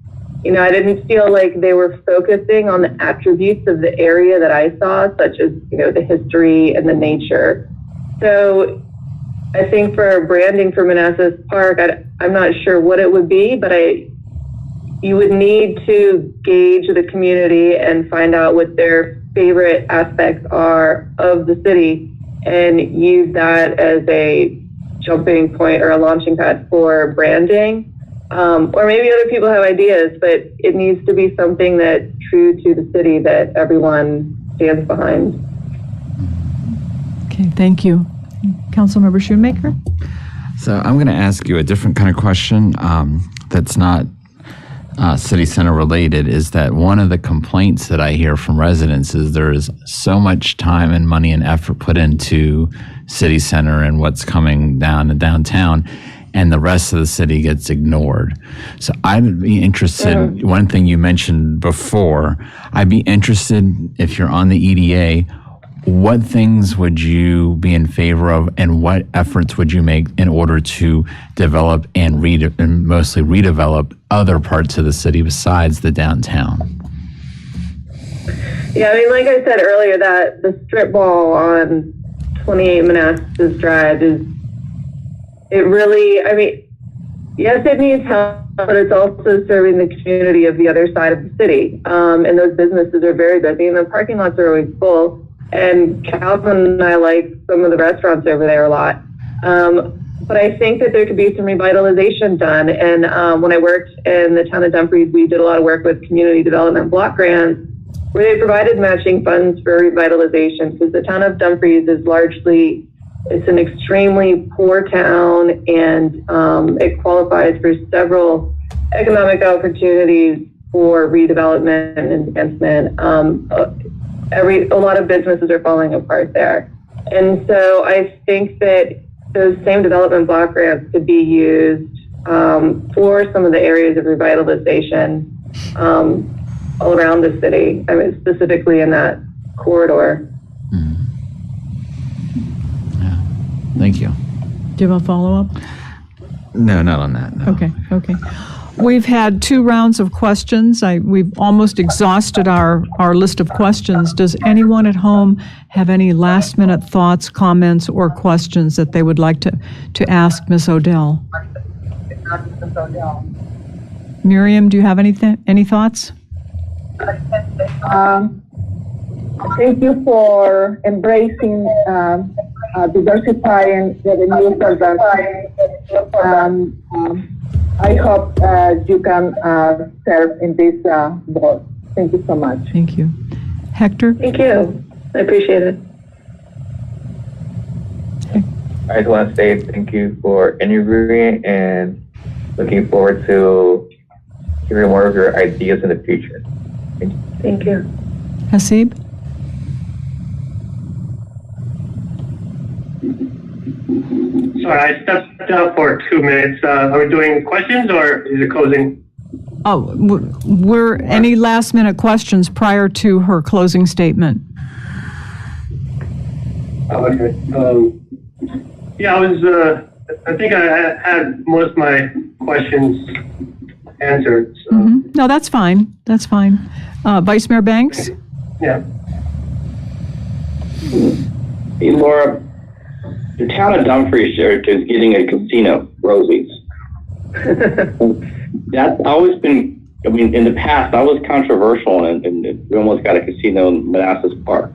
you know, I didn't feel like they were focusing on the attributes of the area that I saw, such as, you know, the history and the nature. So I think for branding for Manassas Park, I'm not sure what it would be, but you would need to gauge the community and find out what their favorite aspects are of the city and use that as a jumping point or a launching pad for branding. Or maybe other people have ideas, but it needs to be something that's true to the city that everyone stands behind. Okay, thank you. Councilmember Shoemaker? So I'm going to ask you a different kind of question that's not city center related. Is that one of the complaints that I hear from residents is there is so much time and money and effort put into city center and what's coming down to downtown, and the rest of the city gets ignored. So I'd be interested, one thing you mentioned before, I'd be interested, if you're on the EDA, what things would you be in favor of, and what efforts would you make in order to develop and mostly redevelop other parts of the city besides the downtown? Yeah, I mean, like I said earlier, that the strip mall on 28 Manassas Drive it really, I mean, yes, it needs help, but it's also serving the community of the other side of the city. And those businesses are very busy, and the parking lots are always full. And Calvin and I like some of the restaurants over there a lot. But I think that there could be some revitalization done. And when I worked in the town of Dumfries, we did a lot of work with community development block grants, where they provided matching funds for revitalization, because the town of Dumfries is it's an extremely poor town, and it qualifies for several economic opportunities for redevelopment and advancement. A lot of businesses are falling apart there. And so I think that those same development block grants could be used for some of the areas of revitalization all around the city. I mean, specifically in that corridor. Yeah. Thank you. Do you have a follow-up? No, not on that. No. Okay. We've had 2 rounds of questions. We've almost exhausted our list of questions. Does anyone at home have any last-minute thoughts, comments, or questions that they would like to ask Ms. Odell? Miriam, do you have any thoughts? Thank you for embracing diversifying revenue sources. I hope you can serve in this board. Thank you so much. Thank you. Hector? Thank you. I appreciate it. I just want to say thank you for interviewing and looking forward to hearing more of your ideas in the future. Thank you. Thank you. Hasib? Sorry, I stepped out for 2 minutes. Are we doing questions or is it closing? Oh, were any last-minute questions prior to her closing statement? Okay. Yeah, I think I had most of my questions answered. So. Mm-hmm. No, that's fine. That's fine. Vice Mayor Banks? Yeah. Hey, Laura, the town of Dumfries is getting a casino, Rosie's. That's always been, I mean, in the past, that was controversial, and we almost got a casino in Manassas Park.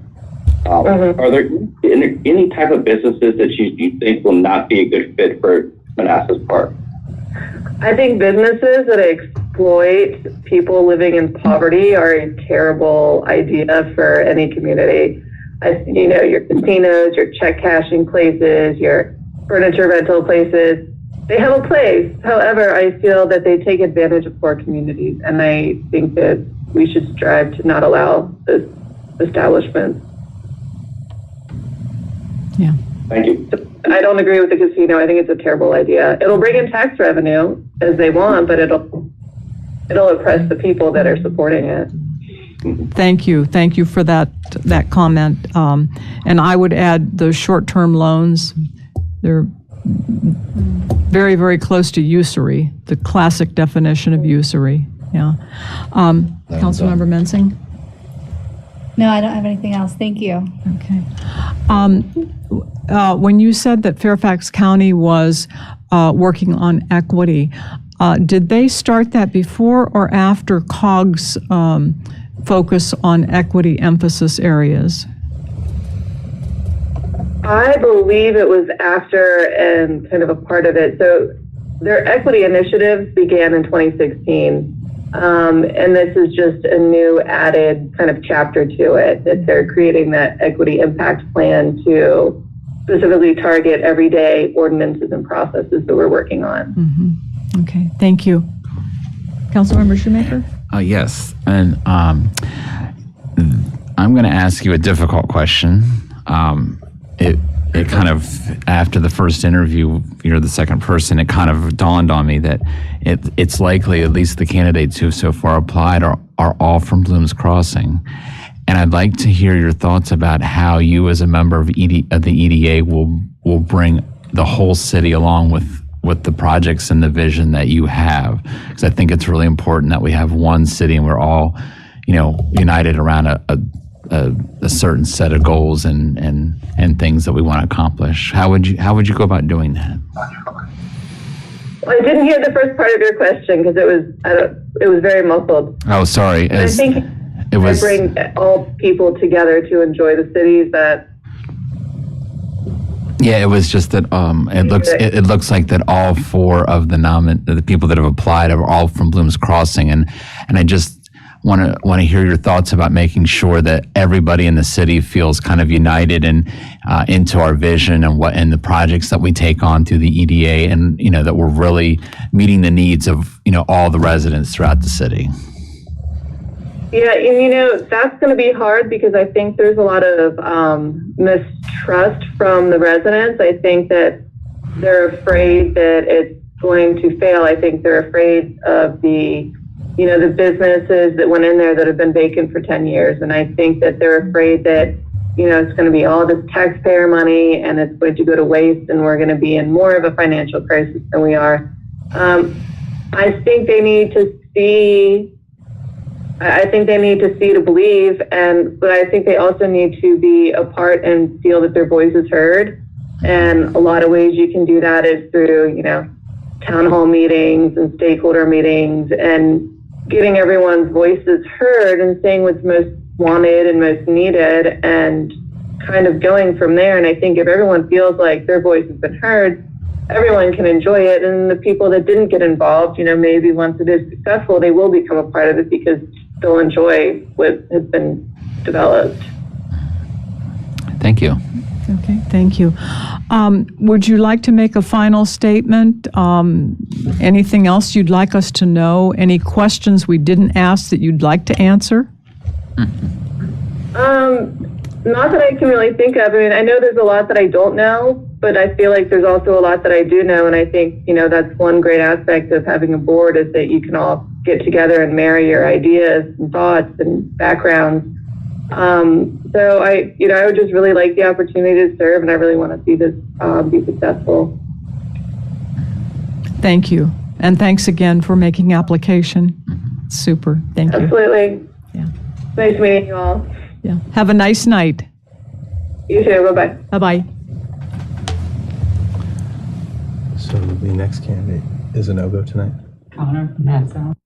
Are there any type of businesses that you think will not be a good fit for Manassas Park? I think businesses that exploit people living in poverty are a terrible idea for any community. Your casinos, your check cashing places, your furniture rental places, they have a place. However, I feel that they take advantage of poor communities, and I think that we should strive to not allow those establishments. Yeah. Thank you. I don't agree with the casino. I think it's a terrible idea. It'll bring in tax revenue as they want, but it'll oppress the people that are supporting it. Thank you. Thank you for that comment. And I would add the short-term loans. They're very, very close to usury, the classic definition of usury. Yeah. Councilmember Mensing? No, I don't have anything else. Thank you. Okay. When you said that Fairfax County was working on equity, did they start that before or after COG's focus on equity emphasis areas? I believe it was after and kind of a part of it. So their equity initiatives began in 2016. And this is just a new added kind of chapter to it, that they're creating that equity impact plan to specifically target everyday ordinances and processes that we're working on. Mm-hmm. Okay, thank you. Councilmember Shoemaker? Yes, and I'm going to ask you a difficult question. It kind of, after the first interview, you're the second person, it kind of dawned on me that it's likely, at least the candidates who so far applied are all from Bloom's Crossing. And I'd like to hear your thoughts about how you as a member of the EDA will bring the whole city along with the projects and the vision that you have. Because I think it's really important that we have one city and we're all, united around a certain set of goals and things that we want to accomplish. How would you go about doing that? Well, I didn't hear the first part of your question because it was very muffled. Oh, sorry. I think it was. I bring all people together to enjoy the cities that. Yeah, it was just that it looks like that all four of the people that have applied are all from Bloom's Crossing, and I just want to hear your thoughts about making sure that everybody in the city feels kind of united and into our vision and the projects that we take on through the EDA, and that we're really meeting the needs of all the residents throughout the city. Yeah, and that's going to be hard because I think there's a lot of mistrust from the residents. I think that they're afraid that it's going to fail. I think they're afraid of the businesses that went in there that have been vacant for 10 years. And I think that they're afraid that, it's going to be all this taxpayer money and it's going to go to waste and we're going to be in more of a financial crisis than we are. I think they need to see to believe, but I think they also need to be a part and feel that their voice is heard. And a lot of ways you can do that is through, town hall meetings and stakeholder meetings and getting everyone's voices heard and saying what's most wanted and most needed and kind of going from there. And I think if everyone feels like their voice has been heard, everyone can enjoy it. And the people that didn't get involved, maybe once it is successful, they will become a part of it because they'll enjoy what has been developed. Thank you. Okay, thank you. Would you like to make a final statement? Anything else you'd like us to know? Any questions we didn't ask that you'd like to answer? Not that I can really think of. I mean, I know there's a lot that I don't know, but I feel like there's also a lot that I do know. And I think, that's one great aspect of having a board is that you can all get together and marry your ideas and thoughts and backgrounds. So I would just really like the opportunity to serve, and I really want to see this be successful. Thank you. And thanks again for making application. Super. Thank you. Absolutely. Yeah. Nice meeting you all. Yeah. Have a nice night. You too. Bye-bye. Bye-bye. So the next candidate is a no-go tonight? Connor Manassas.